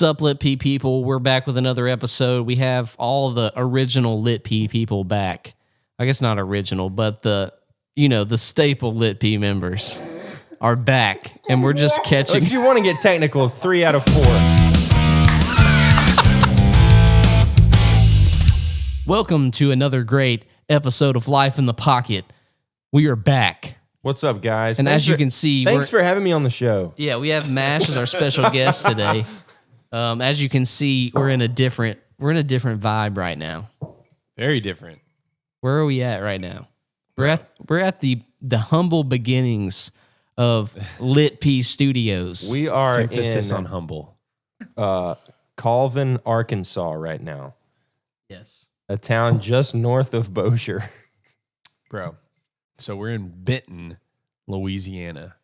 What's up, LITP people? We're back with another episode. We have all the original LITP people back. I guess not original, but the staple LITP members are back, and we're just catching. If you want to get technical, 3 out of 4. Welcome to another great episode of Life in the Pocket. We are back. What's up, guys? And as you can see, thanks for having me on the show. Yeah, we have Mash as our special guest today. As you can see, we're in a different vibe right now. Very different. Where are we at right now? We're at the humble beginnings of LITP Studios. We are Emphasis in on humble. Colvin, Arkansas right now. Yes. A town just north of Bossier. Bro. So we're in Benton, Louisiana.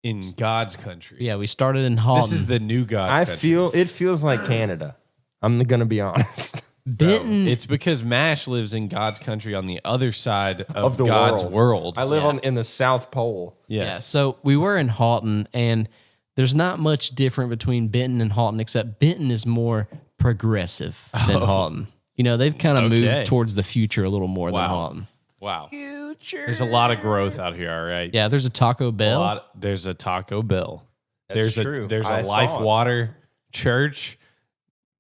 In God's country. Yeah, we started in Halton. This is the new God's country. It feels like Canada. I'm going to be honest. Benton. It's because Mash lives in God's country on the other side of the God's world. I live in the South Pole. Yes. Yeah, so we were in Halton, and there's not much different between Benton and Halton, except Benton is more progressive than Halton. You know, they've kind of moved towards the future a little more than Halton. Wow. Future. There's a lot of growth out here, all right? Yeah, there's a Taco Bell. There's a Taco Bell. That's true. There's a Life Water Church.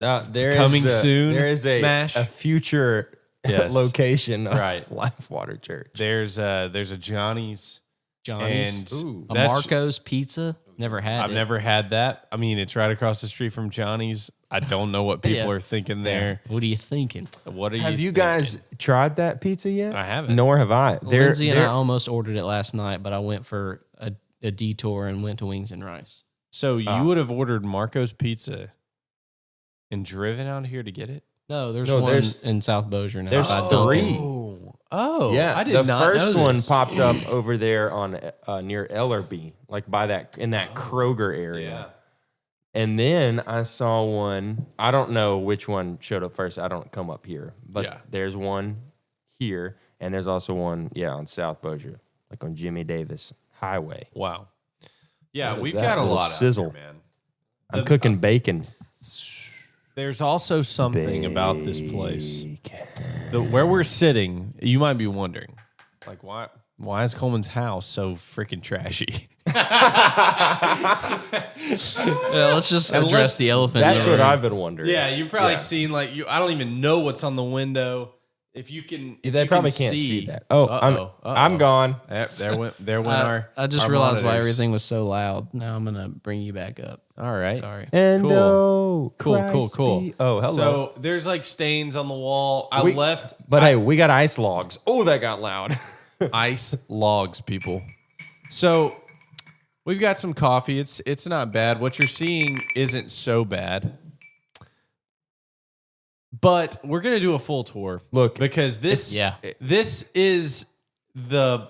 There Coming soon, There is a future location of Life Water Church. There's a Johnny's. And a Marco's Pizza. Never had it. I've never had that. I mean, it's right across the street from Johnny's. I don't know what people are thinking there. What are you thinking? What are you Have you thinking? guys tried that pizza yet? I haven't. Nor have I. Lindsay and I almost ordered it last night, but I went for a detour and went to Wings and Rice. So you would have ordered Marco's Pizza and driven out here to get it? No, there's one in South Bossier now. There's 3. Oh, yeah. I did not know The first one this. popped up over there on near Ellerby, like in that Kroger area. Yeah. And then I saw one. I don't know which one showed up first. I don't come up here, but there's one here, and there's also one, on South Bossier, like on Jimmy Davis Highway. Wow. Yeah, we've that got a little lot sizzle? out here, man. I'm cooking bacon. There's also something about this place. Where we're sitting, you might be wondering, like, why is Coleman's house so freaking trashy? Let's just address the elephant. That's what I've been wondering. Yeah, you've probably seen I don't even know what's on the window. If you can, They probably can't see that. I'm gone. Yep, there went our. I just our realized why monitors. everything was so loud. Now I'm gonna bring you back up. All right. Sorry. And Cool. Christ Cool. be- Oh, hello. So there's like stains on the wall. Hey, we got ice logs. Oh, that got loud. Ice logs, people. So we've got some coffee. It's not bad. What you're seeing isn't so bad. But we're gonna do a full tour. Look, because this is the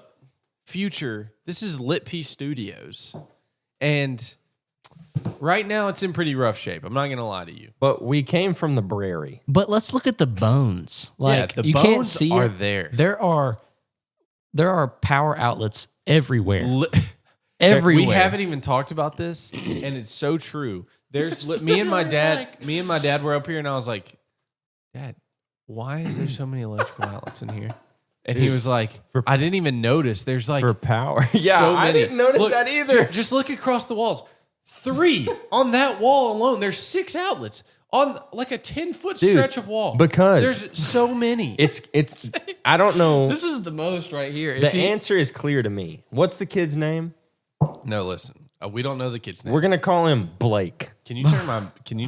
future. This is LITP Studios. And right now it's in pretty rough shape. I'm not gonna lie to you. But we came from the Brary. But let's look at the bones. Like the you bones can't see are it. there. There are power outlets everywhere. Everywhere. We haven't even talked about this, and it's so true. Me and my dad were up here, and I was like, Dad, why is there so many electrical outlets in here? And he was like, I didn't even notice. There's like For power. Yeah, so I many. didn't notice that either. Just look across the walls. 3 on that wall alone. There's 6 outlets on like a 10-foot stretch of wall. Because there's so many. It's I don't know. This is the most right here. The answer is clear to me. What's the kid's name? No, listen. We don't know the kid's name. We're gonna call him Blake. Can you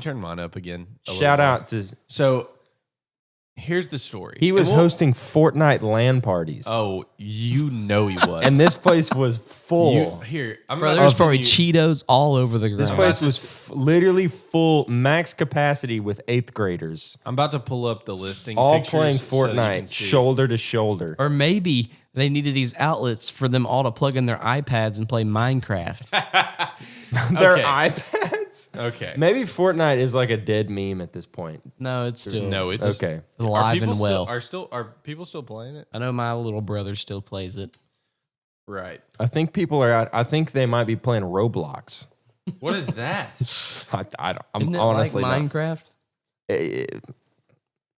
turn mine up again? Shout out to. So here's the story. He was hosting Fortnite LAN parties. Oh, you know he was. And this place was full. There's probably Cheetos all over the ground. This place was literally full, max capacity with 8th graders. I'm about to pull up the listing. All pictures playing so that you can Fortnite, see. shoulder to shoulder. Or maybe they needed these outlets for them all to plug in their iPads and play Minecraft. Their iPads? Okay. Maybe Fortnite is like a dead meme at this point. No, it's still okay. alive and well. Are people still playing it? I know my little brother still plays it. Right. I think people are out. I think they might be playing Roblox. What is that? I'm Isn't it honestly like not. Minecraft?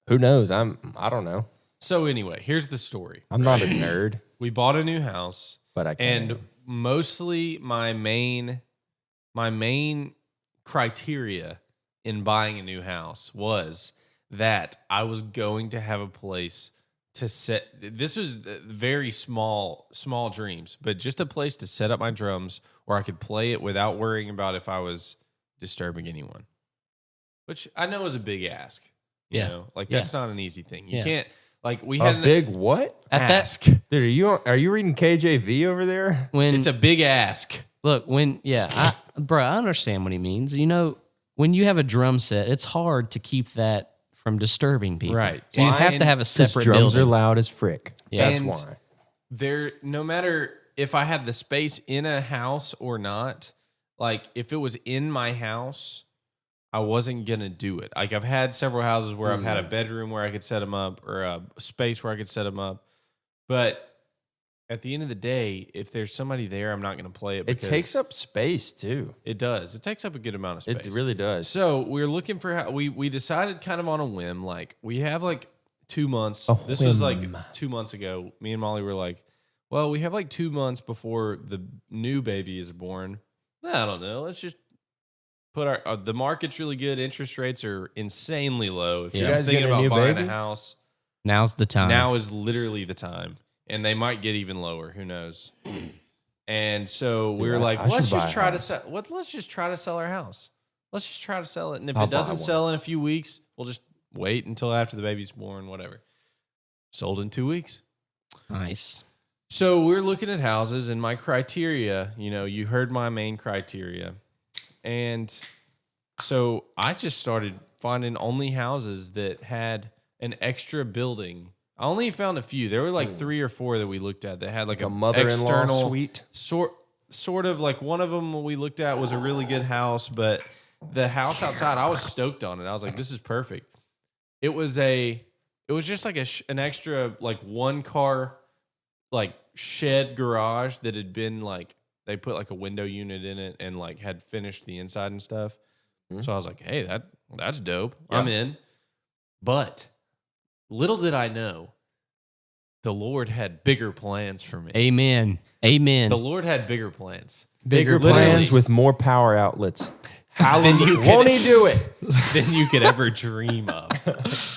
Who knows? I don't know. So anyway, here's the story. I'm not a nerd, We bought a new house, but I can. and mostly my main criteria in buying a new house was that I was going to have a place to set. This was very small dreams, but just a place to set up my drums where I could play it without worrying about if I was disturbing anyone, which I know is a big ask. You Yeah. know, like that's not an easy thing. You Yeah. can't, like, we A had big what? At ask. Dude, are you reading KJV over there? When It's a big ask. look, bro, I understand what he means. You know, when you have a drum set, it's hard to keep that from disturbing people. Right. So you Why? have to have a Because separate drums building. are loud as frick. Yeah. That's And why. There, no matter if I had the space in a house or not, like if it was in my house, I wasn't gonna do it. Like I've had several houses where I've had a bedroom where I could set them up or a space where I could set them up, but at the end of the day, if there's somebody there, I'm not gonna play it. It Because takes up space too. It does. It takes up a good amount of space. It really does. So we're looking for we decided kind of on a whim. Like we have like 2 months. A This was like whim. 2 months ago. Me and Molly were like, well, we have like 2 months before the new baby is born. I don't know. Let's just put the market's really good. Interest rates are insanely low. If Yeah. you're You guys thinking getting a about new buying baby? a house, Now's the time. now is literally the time. And they might get even lower. Who knows? And so we were like, I should let's buy just a try to house. sell. Let's just try to sell our house. Let's just try to sell it. And if I'll it doesn't buy one. sell in a few weeks, we'll just wait until after the baby's born. Whatever. Sold in 2 weeks. Nice. So we're looking at houses, and my criteria. You know, you heard my main criteria, and so I just started finding only houses that had an extra building. I only found a few. There were like 3 or 4 that we looked at that had like A a mother-in-law external suite. Sort of like one of them we looked at was a really good house, but the house outside, I was stoked on it. I was like, this is perfect. It was just like an extra like 1 car like shed garage that had been like they put like a window unit in it and like had finished the inside and stuff. So I was like, hey, that's dope. Yeah. I'm in. But little did I know, the Lord had bigger plans for me. Amen. Amen. The Lord had bigger plans. Bigger Literally. plans with more power outlets. you could- Won't he do it? than you could ever dream of.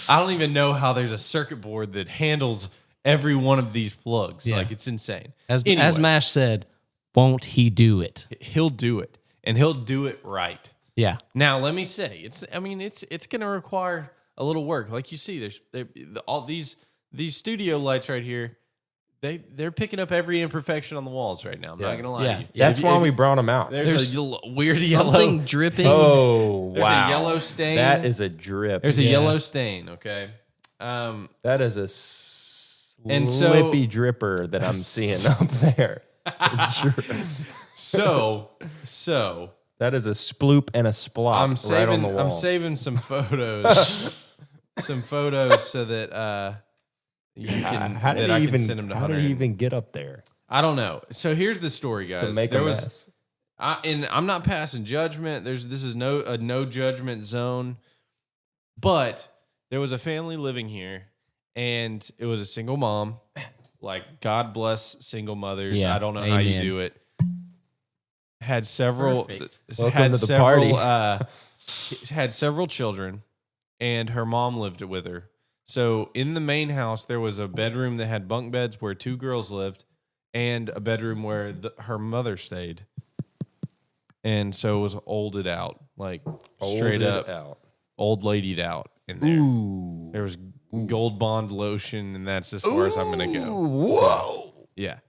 I don't even know how there's a circuit board that handles every one of these plugs. Yeah. Like, it's insane. as Anyway. Mash said, won't he do it? He'll do it, and he'll do it right. Yeah. Now, let me say, it's going to require a little work. Like you see, all these studio lights right here. They're picking up every imperfection on the walls right now. I'm not gonna lie to you. That's why we brought him out. There's a weird yellow. Something dripping. Oh, There's wow. a yellow stain. That is a drip. There's a yellow stain. Okay. That is a And so- slippy dripper that I'm seeing up there. So That is a sploop and a splop right on the wall. I'm saving some photos, so that you can how did that I he can even? send them to How Hunter. did he even get up there I don't know. So here's the story, guys. to make there a was, mess? and I'm not passing judgment. This is no judgment zone, but there was a family living here, and it was a single mom. Like, God bless single mothers. Yeah, I don't know how you amen. do it. Had several. Perfect. Welcome to the party. Had several children, and her mom lived with her. So in the main house, there was a bedroom that had bunk beds where 2 girls lived, and a bedroom where her mother stayed. And so it was olded out, like straight Folded up out. old ladied out in there. Ooh. There was Gold Bond lotion, and that's as far as I'm gonna go. Whoa. Yeah.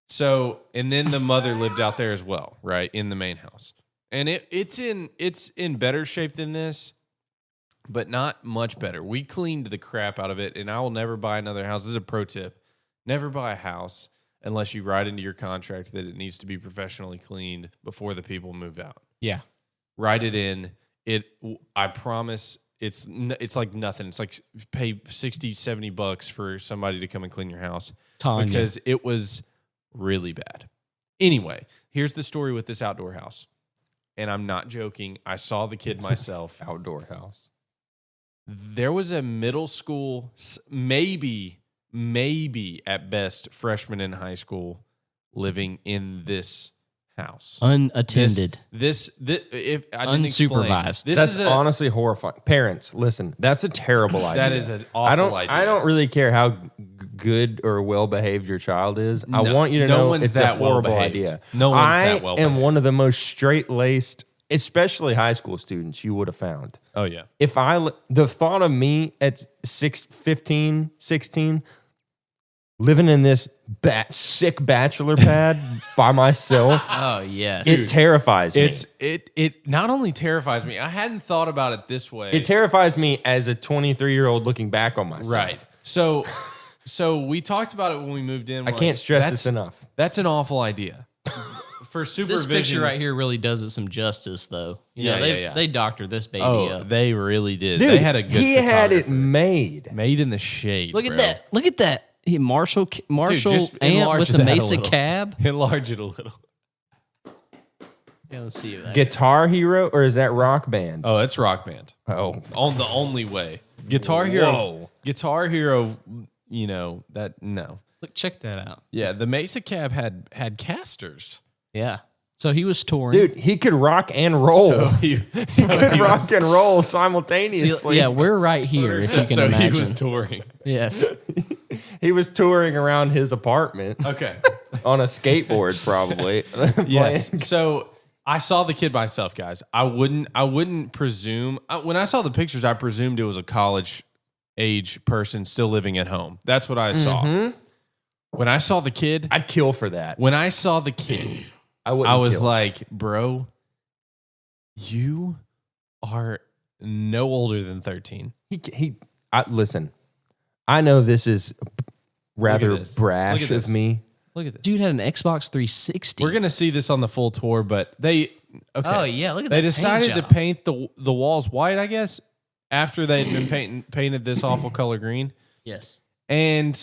So, and then the mother lived out there as well, right, in the main house. And it's in better shape than this, but not much better. We cleaned the crap out of it, and I will never buy another house. This is a pro tip. Never buy a house unless you write into your contract that it needs to be professionally cleaned before the people move out. Yeah. Write it in. I promise it's like nothing. It's like pay $60-$70 for somebody to come and clean your house. Tanya. Because it was really bad. Anyway, here's the story with this outdoor house. and I'm not joking, I saw the kid myself. Outdoor house. There was a middle school, maybe at best, freshman in high school living in this house. Unattended. This if I didn't Unsupervised. Explain, That's honestly horrifying. Parents, listen, that's a terrible idea. That is an awful idea. I don't really care how good or well behaved your child is. I want you to know it's a horrible idea. No one's that well behaved. I am one of the most straight laced, especially high school students you would have found. Oh yeah. The thought of me at 15, 16, living in this sick bachelor pad by myself. Oh yes, it terrifies me. It not only terrifies me. I hadn't thought about it this way. It terrifies me as a 23-year-old looking back on myself. Right. So we talked about it when we moved in. I can't stress this enough. That's an awful idea. For supervision. This picture right here really does it some justice, though. They doctored this baby up. They really did. Dude, they had a good. He had it made in the shade. Look at that. Look at that. Marshall just amp enlarge with the that a Mesa little. cab. Enlarge it a little. Yeah, let's see that. Guitar Hero, or is that Rock Band? Oh, it's Rock Band. Oh, On the only way. Guitar Hero. Guitar Hero. You know that no. Look, check that out. Yeah, the Mesa cab had casters. Yeah. So he was touring. dude, he could rock and roll. He could rock and roll simultaneously. See, yeah, we're right here, if you can So imagine. he was touring. Yes. He was touring around his apartment Okay. on a skateboard, probably. Yes. So I saw the kid myself, guys. I wouldn't presume. When I saw the pictures, I presumed it was a college age person still living at home. That's what I saw. Mm-hmm. When I saw the kid, I'd kill for that. when I saw the kid, I was like, bro, you are no older than 13. Listen, I know this is rather this. brash Look at of this. me. Look at this. Dude had an Xbox 360. We're gonna see this on the full tour, but okay. Oh, yeah, look at They that decided paint to job. paint the walls white, I guess, after they'd been painted this awful color green, Yes. and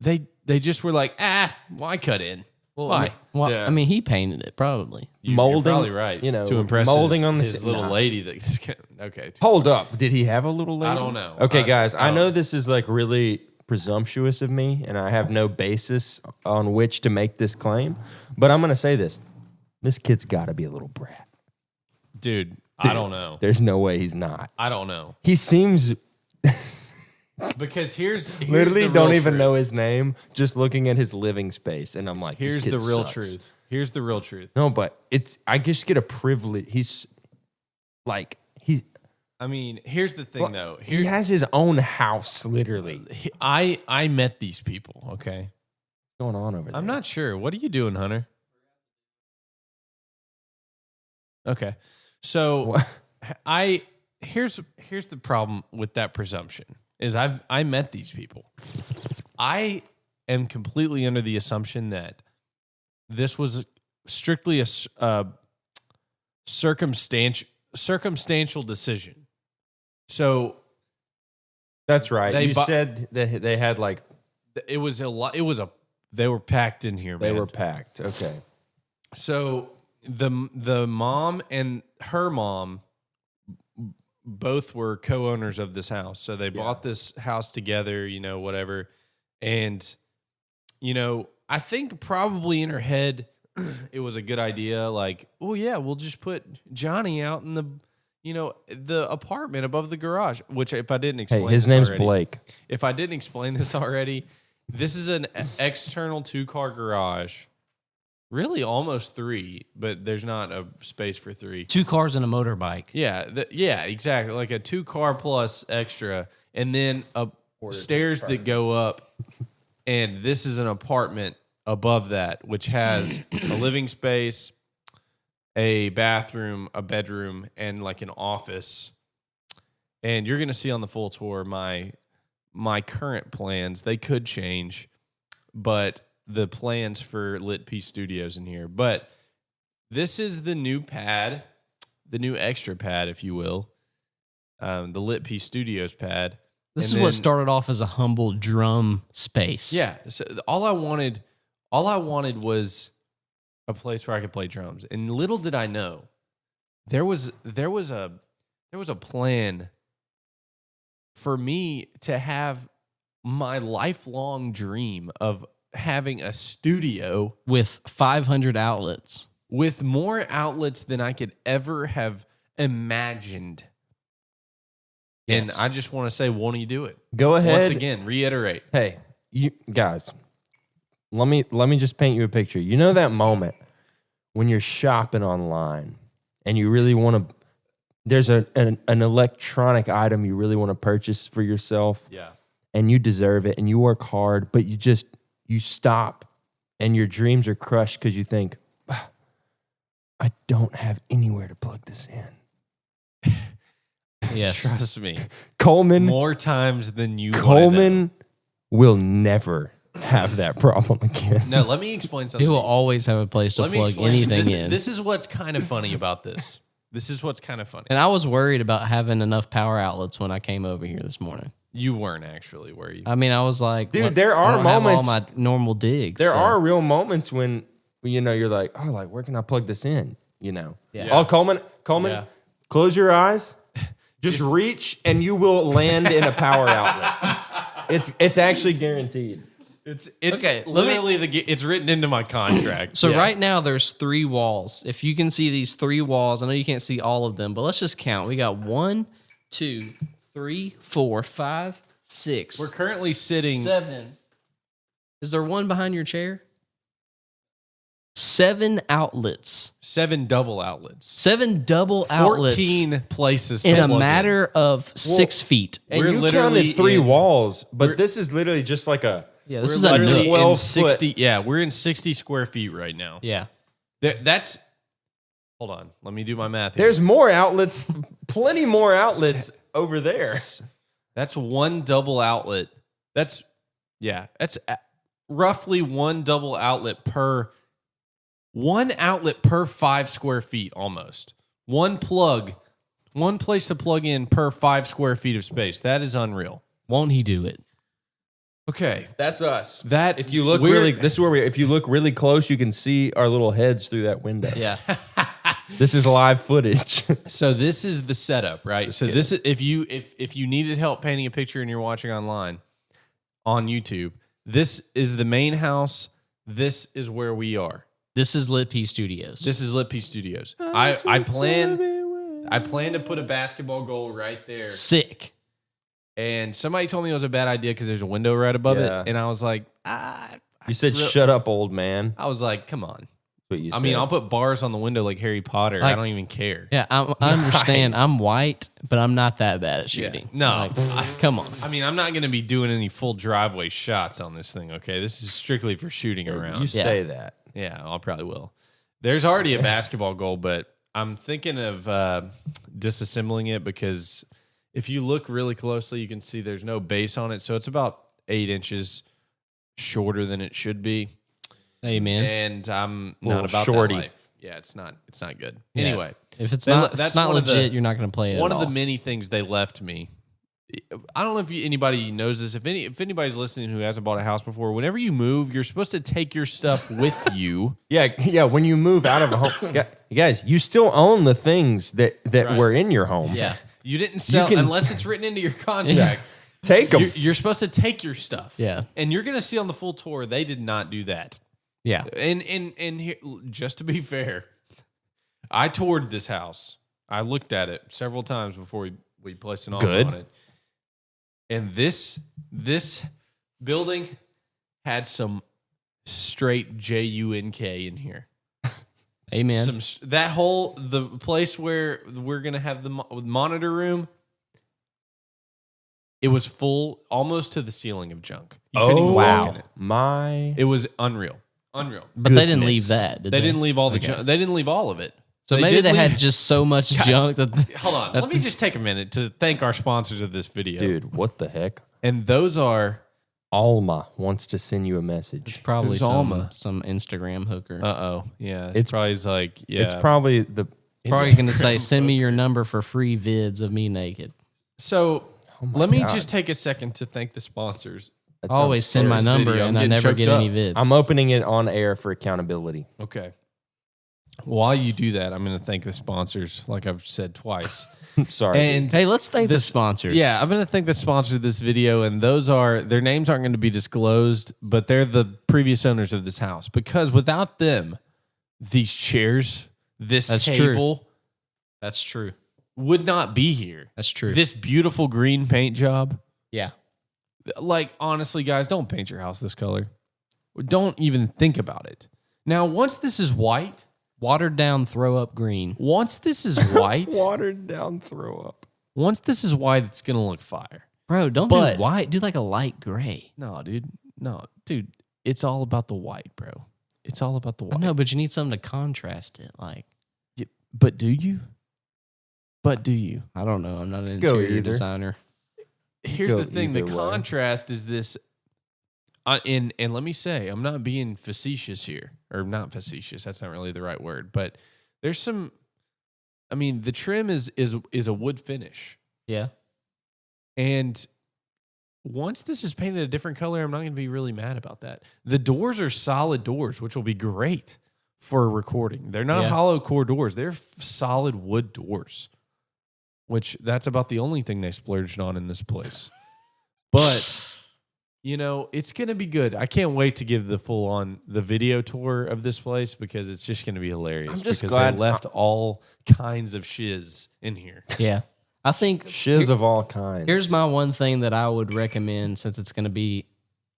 they just were like, why cut in? Well, Why? I mean, he painted it, probably. You're Molding, probably right. you know, to impress molding his, on the his si- little nah. lady. That's okay. Hold up. Did he have a little lady? I don't know. Okay, guys, I I know don't- this is like really presumptuous of me, and I have no basis on which to make this claim, but I'm going to say this. This kid's got to be a little brat. Dude, I don't know. There's no way he's not. I don't know He seems because here's literally the don't real even truth. know his name, just looking at his living space, and I'm like, this Here's kid the real sucks. truth. Here's the real truth. No, but I just get a privilege. He's like I mean, here's the thing, though. he has his own house, literally. I met these people. Okay, What's going on over there? I'm not sure. What are you doing, Hunter? Okay, so here's the problem with that presumption is I met these people. I am completely under the assumption that this was strictly a circumstantial decision. So That's right. They You said that they had like it was a lot. They were packed in here. they man. were packed. Okay. So the mom and her mom both were co-owners of this house. So they bought this house together, you know, whatever. And, you know, I think probably in her head, it was a good idea. Like, oh yeah, we'll just put Johnny out in the apartment above the garage, which if I didn't explain, Hey, his this name's already- Blake. If I didn't explain this already, this is an external 2-car garage. Really almost 3, but there's not a space for 3. 2 cars and a motorbike. Yeah, exactly. Like a 2-car plus extra, and then stairs that go up. And this is an apartment above that, which has a living space, a bathroom, a bedroom, and like an office. And you're gonna see on the full tour my current plans. They could change, but the plans for LITP Studios in here. But this is the new pad, the new extra pad, if you will, the LITP Studios pad. This And is what then- started off as a humble drum space. Yeah. So all I wanted was a place where I could play drums. And little did I know there was a plan for me to have my lifelong dream of having a studio with 500 outlets. With more outlets than I could ever have imagined. Yes. And I just want to say, why don't you do it? Go ahead. Once again, reiterate. Hey, you guys, let me just paint you a picture. You know that moment when you're shopping online and you really want to, there's an electronic item you really want to purchase for yourself. Yeah. And you deserve it and you work hard, but you stop and your dreams are crushed because you think, I don't have anywhere to plug this in. Yes. Trust me. Coleman. More times than you Coleman will never have that problem again. No, let me explain something. He will always have a place to plug anything in. This is what's kind of funny about this. This is what's kind of funny. And I was worried about having enough power outlets when I came over here this morning. You weren't actually, were you? I mean, I was like, dude, there are moments. All my normal digs. There are real moments when you're like, oh, like where can I plug this in? Yeah. Oh, Coleman, Yeah. close your eyes. Just reach and you will land in a power outlet. It's actually guaranteed. It's Okay, literally it's written into my contract. So right now there's 3 walls. If you can see these 3 walls, I know you can't see all of them, but let's just count. We got 1, 2, 3, 4, 5, 6. We're currently sitting 7. Is there one behind your chair? 7 outlets. 7 double outlets. 7 double outlets 14 places to in a plug matter of 6 feet. And We're you literally counted 3 in- walls, but this is literally just like a. Yeah, this We're is a literally nook. in 12 60. Yeah, we're in 60 square feet right now. Yeah. That's. Hold on. Let me do my math here. There's more outlets, plenty more outlets over there. That's 1 double outlet. That's roughly 1 double outlet per 1 outlet per 5 square feet almost. One place to plug in per 5 square feet of space. That is unreal. Won't he do it? Okay. That's us. That If you look this is where if you look really close, you can see our little heads through that window. Yeah. This is live footage. So this is the setup, right? So this is if you needed help painting a picture and you're watching online on YouTube, this is the main house. This is where we are. This is LITP Studios. This is LITP Studios. I plan to put a basketball goal right there. Sick. And somebody told me it was a bad idea because there's a window right above Yeah. it. And I was like, You said, shut up, old man. I was like, come on. What you I said. mean, I'll put bars on the window like Harry Potter. I don't even care. Yeah, I understand. Nice. I'm white, but I'm not that bad at Yeah. shooting. No. Come on. I mean, I'm not going to be doing any full driveway shots on this thing, okay? This is strictly for shooting around. You say that. Yeah, I probably will. There's already a basketball goal, but I'm thinking of disassembling it because if you look really closely, you can see there's no base on it. So it's about 8 inches shorter than it should be. Amen. And I'm Little not about shorty. that life. Yeah, it's not good. Yeah. Anyway, If it's They not, le- if it's that's not one of the- legit, you're not going to play it. one at of the all. many things they left me. I don't know if anybody knows this. If anybody's listening who hasn't bought a house before, whenever you move, you're supposed to take your stuff with you. Yeah. When you move out of a home, guys, you still own the things that Right. were in your home. Yeah. You didn't sell can- unless it's written into your contract. Take them. You're supposed to take your stuff. Yeah. And you're going to see on the full tour, they did not do that. Yeah. And here, just to be fair, I toured this house. I looked at it several times before we placed an offer Good. on it. And this building had some straight JUNK in here. Amen. The place where we're gonna have the monitor room. It was full almost to the ceiling of junk. You couldn't even walk in it. My It was unreal. But they didn't leave goodness. that, did They they? didn't leave all the Okay. junk. They didn't leave all of it. So maybe did they leave- had just so much junk that. Hold on. Let me just take a minute to thank our sponsors of this video. dude, what the heck? And those are Alma wants to send you a message. Probably Who's Alma? some Instagram hooker. Yeah. It's- It's probably like, yeah. It's probably the. Probably going to say, "Send me your number for free vids of me naked." So Oh let me God. just take a second to thank the sponsors. that I always sounds send my this number video. I'm and I getting never choked get any up. vids. I'm opening it on air for accountability. Okay. While you do that, I'm going to thank the sponsors, like I've said twice. Sorry. And Hey, let's thank the sponsors. yeah, I'm going to thank the sponsors of this video, and their names aren't going to be disclosed, but they're the previous owners of this house. Because without them, these chairs, this table, That's true. would not be here. That's true. This beautiful green paint job. Yeah. Like, honestly, guys, don't paint your house this color. Don't even think about it. Now, once this is white, Watered down, throw up green. once this is white, Watered down throw up. once this is white, it's going to look fire. Bro, don't But- do white. Do like a light gray. No, dude. No, dude. It's all about the white, bro. It's all about the white. No, but you need something to contrast it. Like, But do you? But do you? I don't know. I'm not an Go interior either. designer. Here's Go the thing. The either way. contrast is this. And let me say, I'm not being facetious here, or not facetious. That's not really the right word. But there's some. I mean, the trim is a wood finish, Yeah. and once this is painted a different color, I'm not going to be really mad about that. The doors are solid doors, which will be great for recording. They're not Yeah. hollow core doors. They're solid wood doors, which that's about the only thing they splurged on in this place. But, it's going to be good. I can't wait to give the video tour of this place because it's just going to be hilarious. I'm just because glad- they left all kinds of shiz in here. Yeah. I think Shiz of all kinds. here's my one thing that I would recommend since it's going to be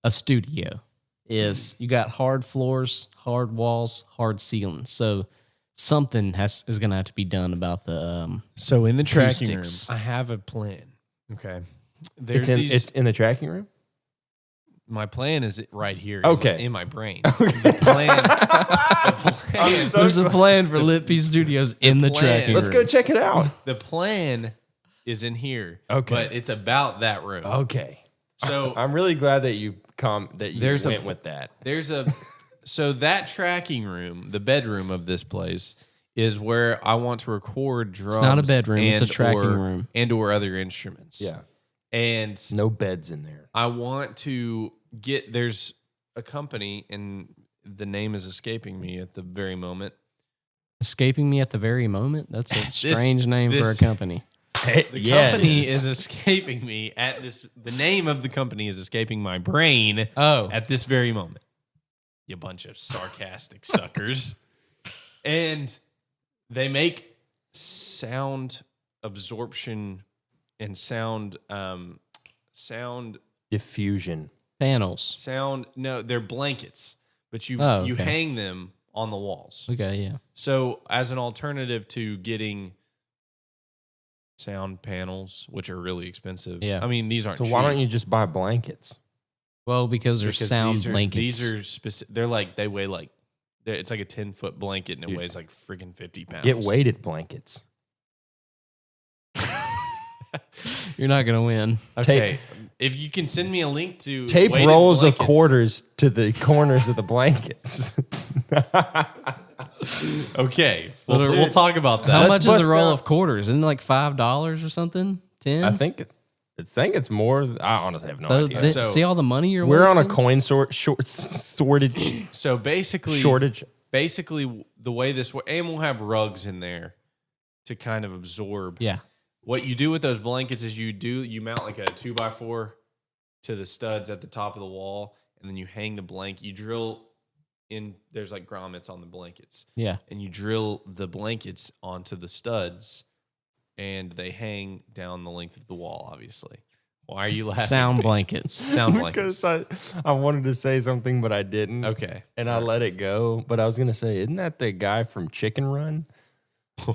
a studio is you got hard floors, hard walls, hard ceilings. So something is going to have to be done about the So in the tracking room, acoustics. I have a plan. Okay. It's in the tracking room? My plan is right here Okay. in my brain. The plan, There's a plan for LITP Studios in the plan- tracking Let's room. go check it out. the plan is in here. Okay. But it's about that room. Okay. So I'm really glad that you There's a- went with that. so that tracking room, the bedroom of this place, is where I want to record drums. not a bedroom, it's a and tracking or- room. and or other instruments. Yeah. And No beds in there. I want to there's a company, and the name is escaping me at the very moment. Escaping me at the very moment? That's a strange name for a this- company. The company is escaping me at this. The name of the company is escaping my brain at this very moment. You bunch of sarcastic suckers. And they make sound absorption and sound diffusion. Panels. No, they're blankets, but you Oh, you okay. hang them on the walls. Okay, yeah. So as an alternative to getting sound panels, which are really expensive. Yeah. I mean, these aren't So cheap. why don't you just buy blankets? Well, because there's Because sound these are, blankets. These are specific. They weigh like, it's like a 10-foot blanket and it weighs like friggin' 50 pounds. Get weighted blankets. You're not going to win. Okay. If you can send me a link to Tape weighted rolls blankets. of quarters to the corners of the blankets. Okay. We'll talk about that. How Let's much is bust a roll out- of quarters? Isn't it like $5 or something? 10? I think it's more. I honestly have no So, idea. So- see all the money you're We're on a wasting? coin shortage. So basically, Shortage. basically the way this works, and we'll have rugs in there to kind of absorb. Yeah. What you do with those blankets is you mount like a 2x4 to the studs at the top of the wall, and then you hang the blanket. You drill in. There's like grommets on the blankets, Yeah. and you drill the blankets onto the studs, and they hang down the length of the wall. Obviously, why are you laughing? Sound blankets. Sound blankets. Because I wanted to say something, but I didn't. Okay. And I let it go. But I was gonna say, isn't that the guy from Chicken Run? What?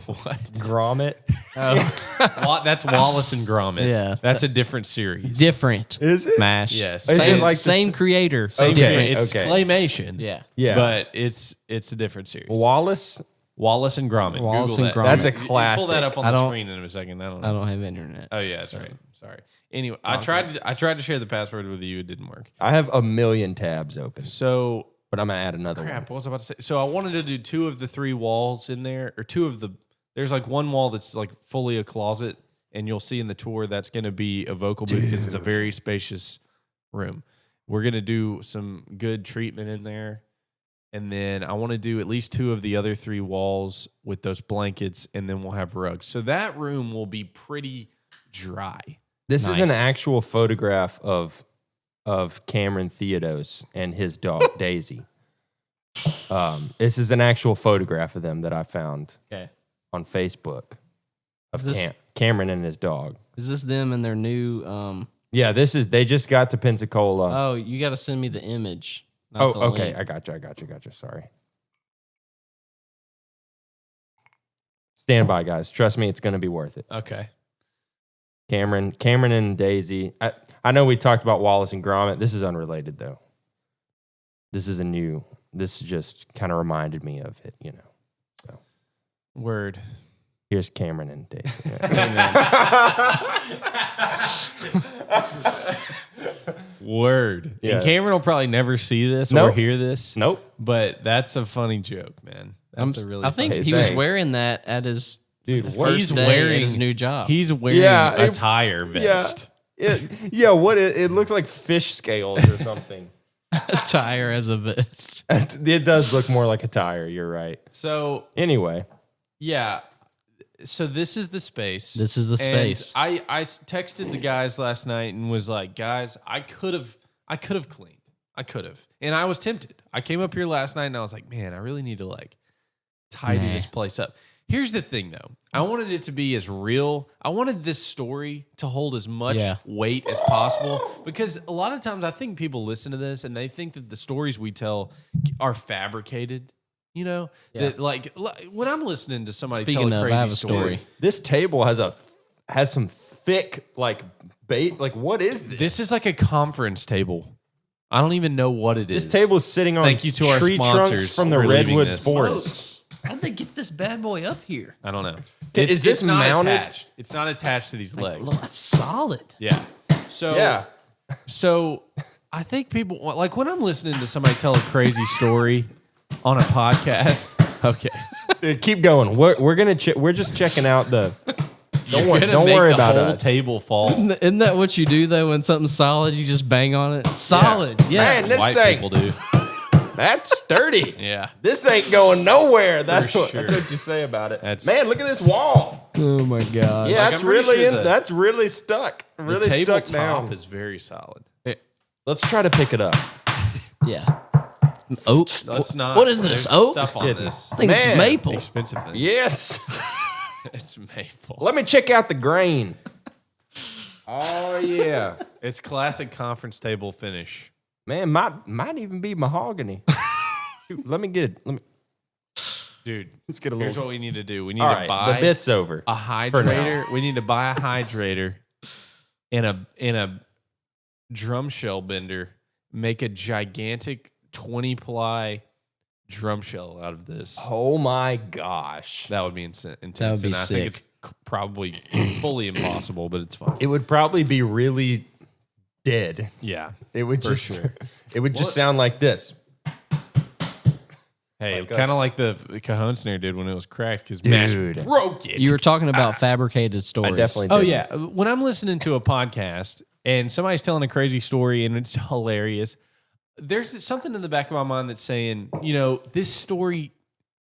Grommet. That's Wallace and Gromit. Yeah. That's a different series. Different. Is it? Mash. Yes. Is it Same, like the same s- creator. Same Okay, different. It's okay. claymation. Yeah. Yeah. But it's a different series. Wallace. Wallace and Gromit. Wallace Google and that. Gromit. That's a You pull classic. that up on I the don't- screen in a second. I don't know. I don't have internet. Oh yeah, that's right. Sorry. Anyway, I tried to share the password with you. It didn't work. I have a million tabs open, So but I'm gonna add another crap. one. What was I about to say? So I wanted to do 2 of the 3 walls in there, or 2 of the. There's like one wall that's like fully a closet, and you'll see in the tour that's going to be a vocal booth because it's a very spacious room. We're going to do some good treatment in there, And then I want to do at least 2 of the other 3 walls with those blankets, and then we'll have rugs. So that room will be pretty dry. This is an actual photograph of Cameron Theodos and his dog Daisy. This is an actual photograph of them that I found on Facebook of Cameron and his dog. Is this them and their new? Yeah, they just got to Pensacola. Oh, you got to send me the image. Oh, okay. Link. I got you. Sorry. Stand by, guys. Trust me, it's going to be worth it. Okay. Cameron and Daisy. I know we talked about Wallace and Gromit. This is unrelated, though. This just kind of reminded me of it, So. Word. Here's Cameron and Daisy. Word. Yeah. And Cameron will probably never see this or hear this. Nope. But that's a funny joke, man. That's a really I think funny he was wearing that at his first day at his new job. He's wearing a tire vest. It looks like fish scales or something. A tire as a vest. It does look more like a tire. You're right. So anyway. Yeah. So this is the space. This is the space. I texted the guys last night and was like, guys, I could have cleaned. I could have. And I was tempted. I came up here last night and I was like, man, I really need to tidy this place up. Here's the thing though. I wanted it to be as real. I wanted this story to hold as much weight as possible, because a lot of times I think people listen to this and they think that the stories we tell are fabricated. That when I'm listening to somebody tell a crazy story, this table has some thick bait. What is this? This is like a conference table. I don't even know what it is. This table is sitting on Thank you to our tree sponsors trunks from the for leaving redwood this. forest. How'd they get this bad boy up here? I don't know. Is this it's not mounted? attached. It's not attached to these legs. Look, that's solid. Yeah. So I think people when I'm listening to somebody tell a crazy story on a podcast. Okay. Dude, keep going. We're gonna we're just checking out the. Don't worry about the whole us. Table fall. Isn't that what you do though? When something's solid, you just bang on it. Solid. Yeah. Man, this White thing, people do. That's sturdy. Yeah. This ain't going nowhere. That's For sure. that's what you say about it. Man, look at this wall. Oh my god. Yeah, that's I'm pretty really sure that's really stuck. Really the stuck tabletop down. is very solid. Let's try to pick it up. Yeah. Oak. Let's not. What is this? There's Oak? Stuff on this. I think it's Man. maple. Expensive thing. Yes. It's maple. Let me check out the grain. Oh yeah. It's classic conference table finish. Man, might even be mahogany. Shoot, let me get it. Dude, Let's get a here's little. what we need to do. We need All to right, buy the bit's over. a hydrator. We need to buy a hydrator and a drum shell bender. Make a gigantic 20-ply drum shell out of this. Oh my gosh. That would be intense. That would be and I sick. think it's probably fully impossible, but it's fun. It would probably be really dead. Yeah. It would For just sure. it would just sound like this. Hey, Like kind us. of like the cajon snare did when it was cracked because Dude. Mash broke it. You were talking about fabricated stories. I definitely Oh did. yeah, when I'm listening to a podcast and somebody's telling a crazy story and it's hilarious, there's something in the back of my mind that's saying, this story,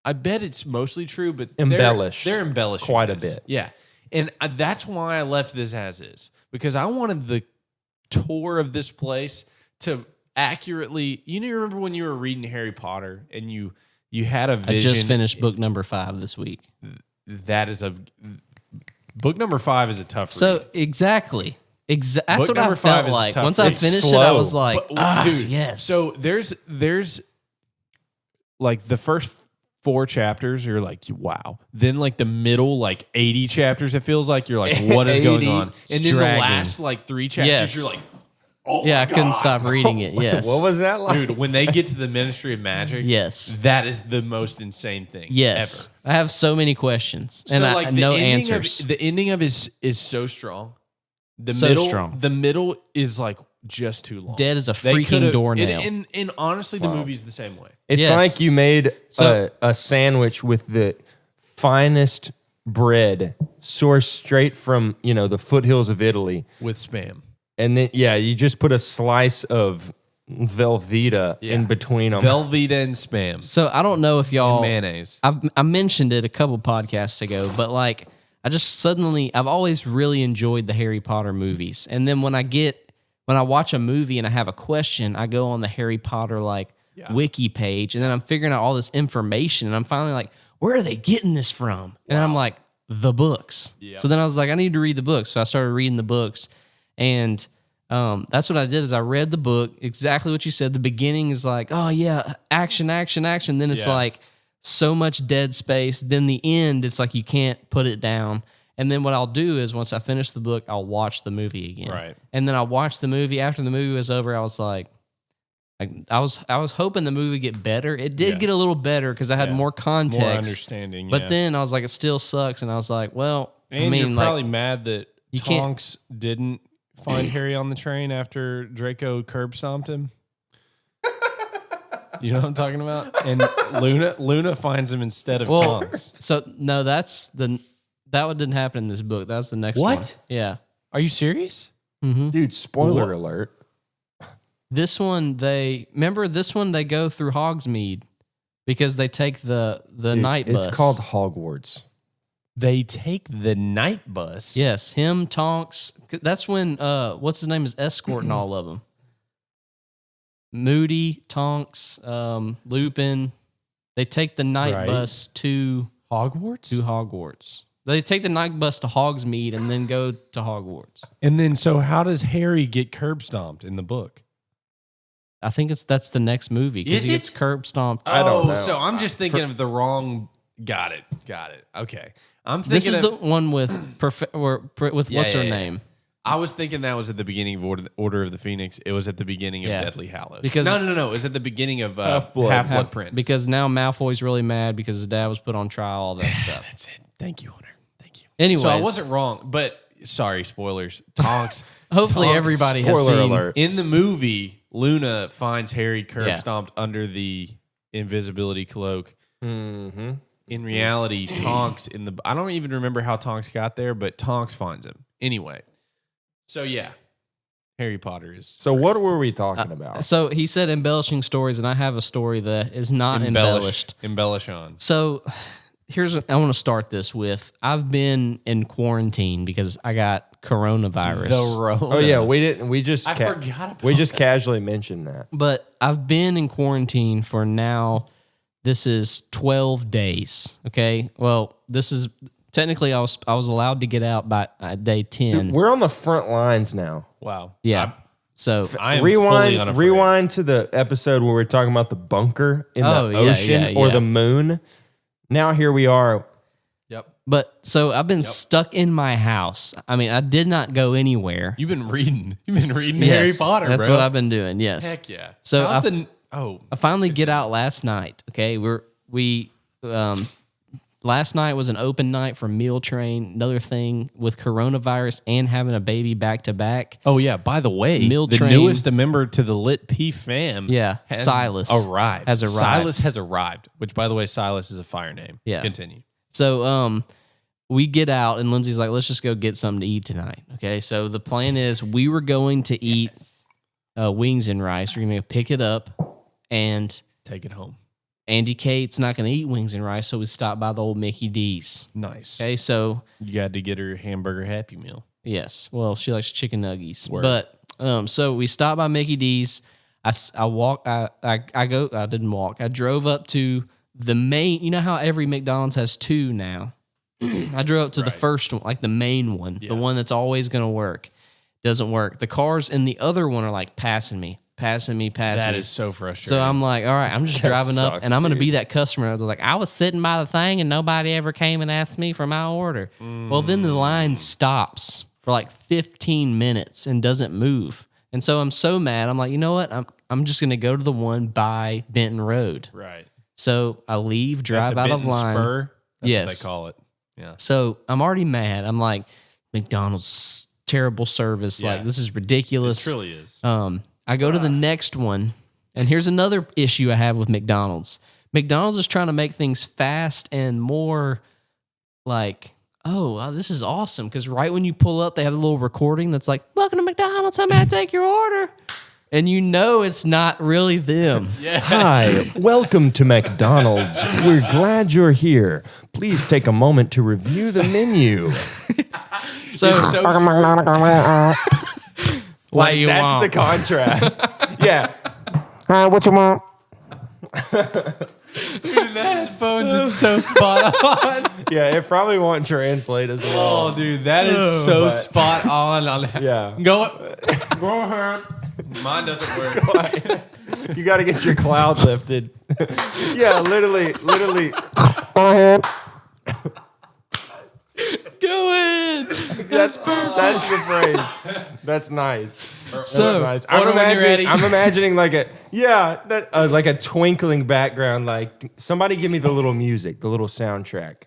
I bet it's mostly true, but Embellished. They're embellishing Quite a this. bit. Yeah, and that's why I left this as is, because I wanted the tour of this place to accurately. You remember when you were reading Harry Potter and you had a vision. I just finished book number 5 this week. That is book number 5 is a tough read. So exactly. That's Book what I number felt 5 is a like. tough Once read. I It's finished it, I slow. was like, Dude, yes. So there's like the first 4 chapters, you're like, wow. Then like the middle, 80 chapters, it feels like you're like, what is going 80? on? And then dragging. the last 3 chapters, Yes. you're like, yeah, I couldn't stop reading it. Yes. What was that like? dude, when they get to the Ministry of Magic, Yes. that is the most insane thing Yes. ever. I have so many questions and So, no the ending answers. the ending of is so strong. The So middle, strong. The middle is just too long. Dead as a They freaking could've- doornail. And honestly, the movie's the same way. It's Yes. like you made So- a sandwich with the finest bread sourced straight from, the foothills of Italy. With spam. And then, you just put a slice of Velveeta in between them. Velveeta and Spam. So I don't know if y'all Mayonnaise. I mentioned it a couple podcasts ago, but like I've always really enjoyed the Harry Potter movies. And then when I watch a movie and I have a question, I go on the Harry Potter wiki page, and then I'm figuring out all this information, and I'm finally like, where are they getting this from? And I'm like, the books. Yep. So then I was like, I need to read the books. So I started reading the books, and that's what I did. Is I read the book, exactly what you said. The beginning is like, oh yeah, action, action, action. Then it's like so much dead space. Then the end, it's like you can't put it down. And then what I'll do is once I finish the book, I'll watch the movie again. Right. And then I watched the movie. After the movie was over, I was like I was hoping the movie would get better. It did get a little better because I had more context, more understanding. But then I was like, it still sucks, and I was like, well, and you're probably mad that Tonks didn't find Harry on the train after Draco curb stomped him. You know what I'm talking about? And Luna finds him instead of Tonks. So no, that one didn't happen in this book. That's the next one. What? Yeah. Are you serious? Mm-hmm. Dude, spoiler alert. This one they go through Hogsmeade because they take the night bus. It's called Hogwarts. They take the night bus. Yes, him, Tonks. That's when what's his name is escorting all of them. Moody, Tonks, Lupin. They take the night bus to Hogwarts. They take the night bus to Hogsmeade and then go to Hogwarts. And then, so how does Harry get curb stomped in the book? I think that's the next movie because he gets curb stomped. I don't know. So I'm just thinking of the wrong. Got it. Okay, I'm thinking this is the one with what's her name? I was thinking that was at the beginning of Order of the Phoenix. It was at the beginning of Deathly Hallows. Because no. It was at the beginning of Half-Blood Prince. Because now Malfoy's really mad because his dad was put on trial. All that stuff. That's it. Thank you, Hunter. Thank you. Anyways, so I wasn't wrong, but sorry, spoilers. Tonks. Hopefully everybody has seen. Alert. In the movie, Luna finds Harry curb stomped under the invisibility cloak. Mm-hmm. In reality, Tonks I don't even remember how Tonks got there, but Tonks finds him anyway. So yeah, Harry Potter is. So what were we talking about? So he said embellishing stories, and I have a story that is not embellished. Embellish on. So I want to start this with. I've been in quarantine because I got coronavirus. Oh yeah, we just forgot about we just casually mentioned that. But I've been in quarantine for now. This is 12 days. Okay. Well, this is technically I was allowed to get out by day 10. Dude, we're on the front lines now. Wow. Yeah. So I am fully unafraid. Rewind to the episode where we're talking about the bunker in the ocean or the moon. Now here we are. Yep. But so I've been stuck in my house. I mean, I did not go anywhere. You've been reading Harry Potter, that's bro. what I've been doing. Yes. Heck yeah. So I finally get out last night. Okay. Last night was an open night for Meal Train. Another thing with coronavirus and having a baby back to back. Oh yeah. By the way, Meal the Train, newest member to the LITP fam, Silas arrived. Silas has arrived. Which, by the way, Silas is a fire name. Yeah. Continue. So we get out and Lindsay's like, let's just go get something to eat tonight. Okay. So the plan is we were going to eat wings and rice. We're going to pick it up and take it home. Andy Kate's not going to eat wings and rice, so we stopped by the old Mickey D's. Nice. Okay, so you got to get her hamburger Happy Meal. Yes. Well, she likes chicken nuggies. Word. But so we stopped by Mickey D's. I didn't walk. I drove up to the main. You know how every McDonald's has two now. I drove up to the first one, like the main one, the one that's always going to work. Doesn't work. The cars in the other one are like passing me. That is so frustrating. So I'm like, all right, I'm just driving up, and I'm going to be that customer. I was like, I was sitting by the thing, and nobody ever came and asked me for my order. Well, then the line stops for like 15 minutes and doesn't move. And so I'm so mad. I'm like, you know what? I'm just going to go to the one by Benton Road. Right. So I leave, drive out of line. Spur? That's yes. what they call it. Yeah. So I'm already mad. I'm like, McDonald's, terrible service. Yeah. Like, this is ridiculous. It truly is. I go to the next one, and here's another issue I have with McDonald's. McDonald's is trying to make things fast and more like, oh, wow, this is awesome. Because right when you pull up, they have a little recording that's like, welcome to McDonald's, how may I take your order? and you know it's not really them. Hi, welcome to McDonald's. We're glad you're here. Please take a moment to review the menu. So, what do you That's want? the contrast. Yeah. What you want? Dude, the headphones, it's so spot on. Yeah, it probably won't translate as well. Oh, dude, that is so spot on. Yeah. Go ahead. Mine doesn't work. You got to get your cloud lifted. Yeah, literally. Go ahead. Go ahead. That's the phrase. That's nice. So, That's nice. order when you're ready. I'm imagining like a twinkling background. Like somebody give me the little music, the little soundtrack.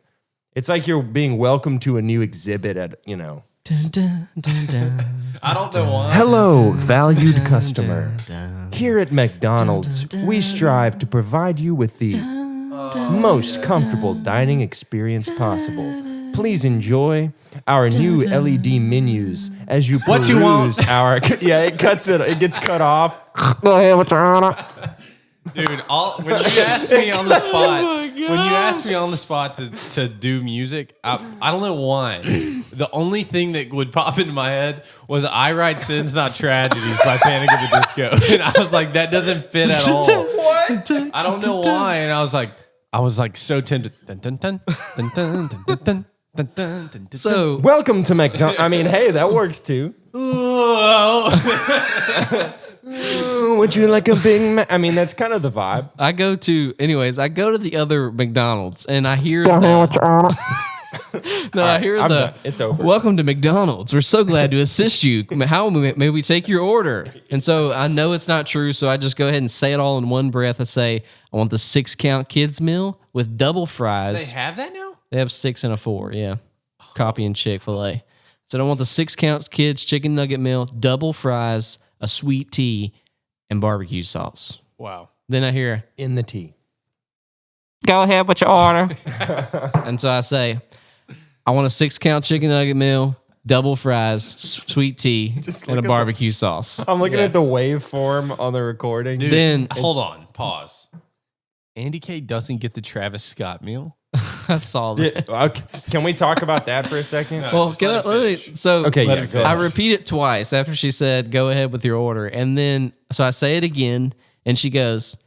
It's like you're being welcomed to a new exhibit at. Dun, dun, dun, dun. I don't know why. Hello, valued customer. Here at McDonald's, we strive to provide you with the most comfortable dining experience possible. Please enjoy our new LED menus as you peruse What you want? our. Yeah, it cuts it. It gets cut off. Go ahead with your honor. Dude, when you asked me on the spot, to do music, I don't know why. The only thing that would pop into my head was "I Write Sins Not Tragedies" by Panic at the Disco, and I was like, that doesn't fit at all. What? I don't know why, and I was like so tempted. Dun, dun, dun, dun, dun, dun, dun, dun, dun, dun, dun, dun. So, Welcome to McDonald's. I mean, hey, that works too. Would you like a Big Mac? I mean, that's kind of the vibe. I go to the other McDonald's and I hear Go ahead with your honor. I hear I'm the done. It's over. "Welcome to McDonald's. We're so glad to assist you. How may we take your order?" And so I know it's not true, so I just go ahead and say it all in one breath. I say, "I want the 6-count kids meal with double fries." They have that now? They have 6 and a 4, yeah. Copying Chick-fil-A. So I want the 6-count kids chicken nugget meal, double fries, a sweet tea, and barbecue sauce. Wow. Then I hear, In the tea. Go ahead with your order. and so I say, "I want a 6-count chicken nugget meal, double fries, sweet tea, Just and look a at barbecue sauce." I'm looking at the waveform on the recording. Dude, Then- hold on. Pause. Andy K doesn't get the Travis Scott meal. I saw that. Okay, can we talk about that for a second? Well, Just let it finish. Okay, Let yeah, it go I ahead. repeat it twice after she said, "Go ahead with your order." And then, so I say it again, and she goes,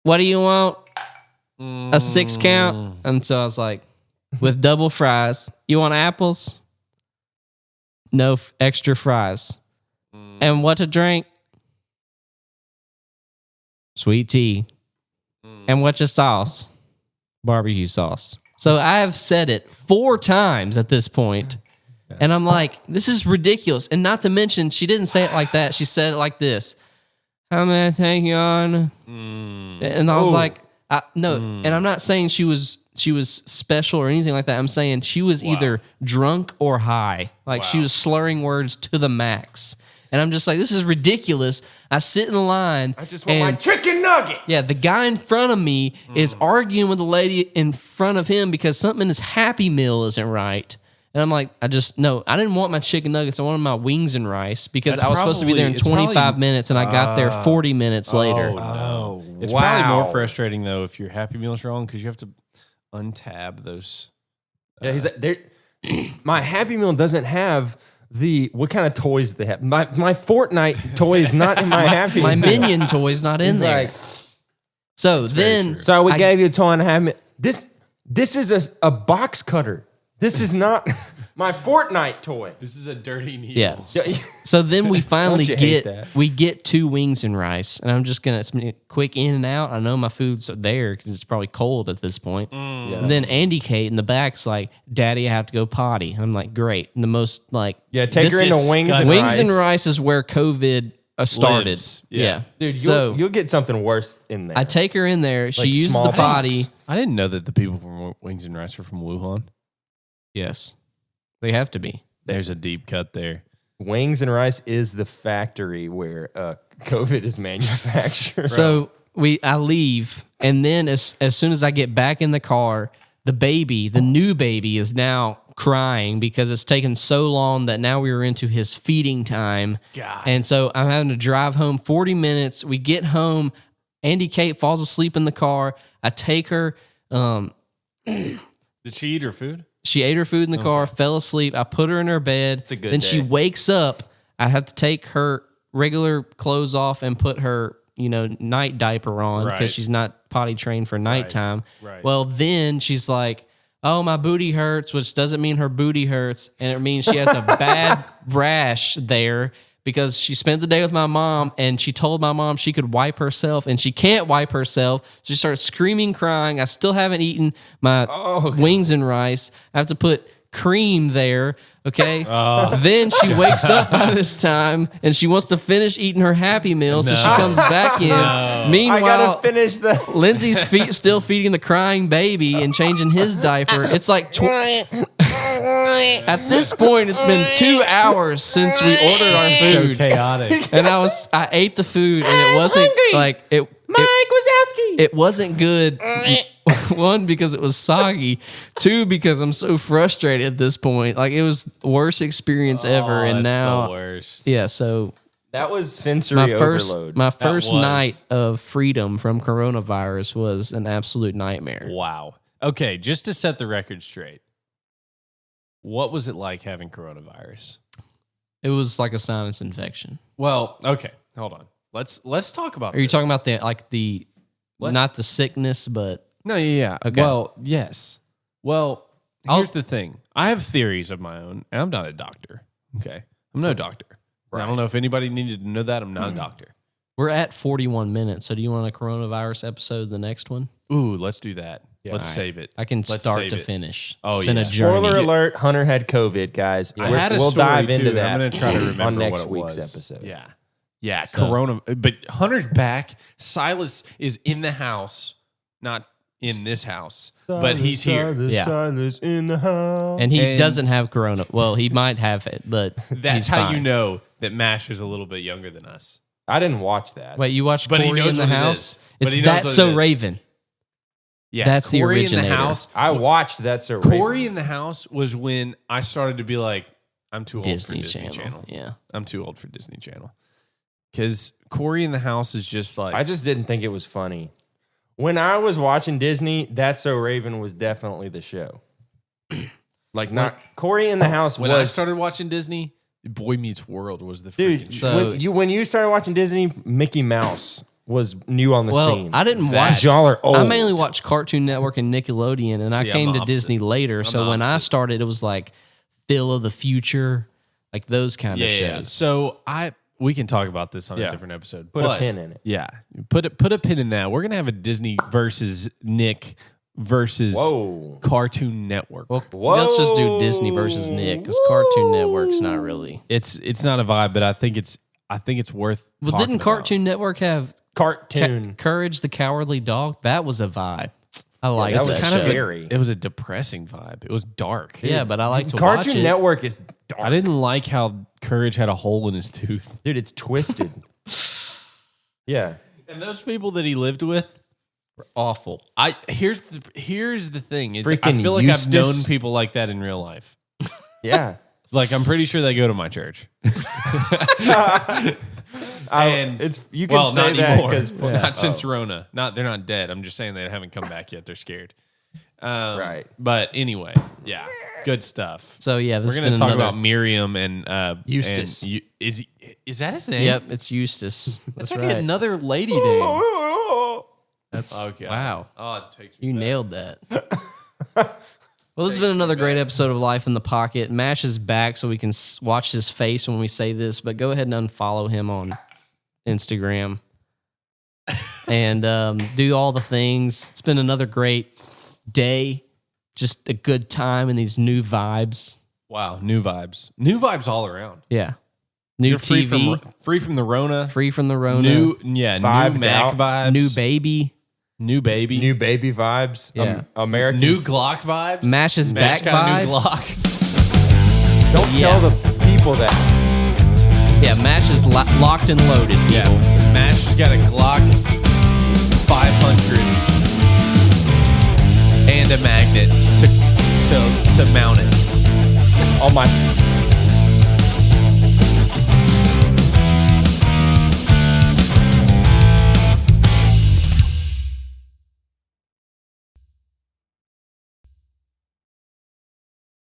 "What do you want? A 6-count?" And so I was like, "With double fries. You want apples? No extra fries. And what to drink? Sweet tea. And what's your sauce? Barbecue sauce." So I have said it 4 times at this point, and I'm like, this is ridiculous. And not to mention, she didn't say it like that. She said it like this: "How may I take you on?" And I was like, no. And I'm not saying she was special or anything like that. I'm saying she was either drunk or high. Like she was slurring words to the max. And I'm just like, this is ridiculous. I sit in the line. I just want my chicken nugget. Yeah, the guy in front of me is arguing with the lady in front of him because something in his Happy Meal isn't right. And I'm like, I didn't want my chicken nuggets. I wanted my wings and rice because I was supposed to be there in 25 minutes and I got there 40 minutes later. Oh, no. It's wow. probably more frustrating, though, if your Happy Meal's wrong because you have to untab those. Yeah, he's like, my Happy Meal doesn't have what kind of toys they have. My Fortnite toy is not in my Happy My Meal. Minion toy's not in He's there. like, So then, so we gave you a toy and a Happy Meal. This is a box cutter. This is not my Fortnite toy. This is a dirty needle. yeah. So then we finally Don't you hate that? we get 2 wings and rice, and I'm just gonna it's a quick in and out. I know my food's there because it's probably cold at this point. And then Andy Kate in the back's like, "Daddy, I have to go potty." And I'm like, "Great!" And the most like, Yeah, take her into wings and wings rice. and rice is where COVID started. Lives. Yeah. Yeah. Dude, so you'll get something worse in there. I take her in there. She Like uses the smallpox. potty. I didn't know that the people from Wings and Rice were from Wuhan. Yes, they have to be. There's a deep cut there. Wings and Rice is the factory where COVID is manufactured. So I leave, and then as soon as I get back in the car, the new baby is now crying because it's taken so long that now we were into his feeding time. God. And so I'm having to drive home 40 minutes. We get home. Andy Kate falls asleep in the car. I take her. Did she eat her food? She ate her food in the car, fell asleep. I put her in her bed. It's a good then she day. wakes up. I have to take her regular clothes off and put her, night diaper on because Right. she's not potty trained for nighttime. Right. Well, then she's like, oh, my booty hurts, which doesn't mean her booty hurts. And it means she has a bad rash there because she spent the day with my mom and she told my mom she could wipe herself and she can't wipe herself. She starts screaming, crying. I still haven't eaten my wings and rice. I have to put cream there. Okay. Then she wakes up by this time and she wants to finish eating her Happy Meal. So she comes back in. I Meanwhile, gotta finish the. Lindsay's still feeding the crying baby and changing his diaper. It's like at this point, it's been 2 hours since we ordered our food, So chaotic. and I ate the food, and it wasn't like it. Mike Wazowski. It wasn't good. One, because it was soggy. Two, because I'm so frustrated at this point. Like, it was the worst experience ever, and that's now, the worst. yeah. So That was sensory overload. my first was. night of freedom from coronavirus was an absolute nightmare. Wow. Okay, just to set the record straight, what was it like having coronavirus? It was like a sinus infection. Well, okay, hold on. Let's talk about. Are you this. talking about the Let's- not the sickness, but No, yeah. Okay. Well, yes. Well, here's the thing. I have theories of my own, and I'm not a doctor. Okay, I'm no doctor. I don't know if anybody needed to know that. I'm not a doctor. we're at 41 minutes. So do you want a coronavirus episode, the next one? Ooh, let's do that. Let's All right. save it. I can Let's start save to it. finish. Oh, It's been yeah. a journey. Spoiler alert: Hunter had COVID, guys. I had a We'll story dive too. into and that. I'm going to try to remember on next what it week's was. episode. Yeah. Yeah, Corona. But Hunter's back. Silas is in the house, not in this house, but he's here. Yeah. Silas in the house. And he And- doesn't have corona. Well, he might have it, but That's he's how fine. you know that Mash is a little bit younger than us. I didn't watch that. Wait, you watched But he Corey knows in the what it House? is. But he It's knows That's what it So is. Raven. Yeah, That's the Corey in the originator. house. I watched That's a Corey in the house was when I started to be like, I'm too old Disney for Disney Channel. Channel. Yeah. I'm too old for Disney Channel. Because Corey in the house is just like I just didn't think it was funny. When I was watching Disney, That's So Raven was definitely the show. Like not Corey in the house when was I started watching Disney, Boy Meets World was the freaking dude. show. So- when you started watching Disney, Mickey Mouse was new on the Well, scene. I didn't That- watch. Y'all are old. I mainly watched Cartoon Network and Nickelodeon, and I See, I'm came the to opposite. Disney later. I'm So the when I opposite. started, it was like Phil of the Future, like those kind of yeah. shows. So we can talk about this on Yeah. a different episode. Put a but- pin in it. Yeah, put a pin in that. We're gonna have a Disney versus Nick versus Whoa. Cartoon Network. Well, let's just do Disney versus Nick because Cartoon Network's not really. It's not a vibe, but I think it's worth. Well, talking didn't about. Cartoon Network have Cartoon. Courage the Cowardly Dog? That was a vibe. I like that that. was show. kind of scary. It was a depressing vibe. It was dark. Yeah, but I like to watch Cartoon it. Network is dark. I didn't like how Courage had a hole in his tooth. Dude, it's twisted. Yeah. And those people that he lived with, Awful. here's the thing. Is I Freaking feel like I've known Eustace. people like that in real life. Yeah. Like I'm pretty sure they go to my church. And You can say not that anymore. because Not since Rona. They're not dead. I'm just saying they haven't come back yet. They're scared. Right. But anyway, yeah, good stuff. So yeah, this We're has gonna been talk another- about Miriam and Eustace. and is that his name? Yep, it's Eustace. That's That's like right. another lady name. That's Okay. wow. Oh, it takes me You back. nailed that. Well, this has been another great episode of Life in the Pocket. Mash is back so we can watch his face when we say this, but go ahead and unfollow him on Instagram and do all the things. It's been another great day, just a good time and these new vibes. Wow, new vibes. New vibes all around. Yeah. New You're TV, free from the Rona. free from the Rona, New Vibed Mac out. vibes. new baby. New baby. New baby vibes. Yeah. American. New Glock vibes. Mash is Mash back got a new vibes. Glock. Don't Yeah. tell the people that. Yeah, Mash is locked and loaded. Yeah. People. Mash got a Glock 500 and a magnet to mount it. on my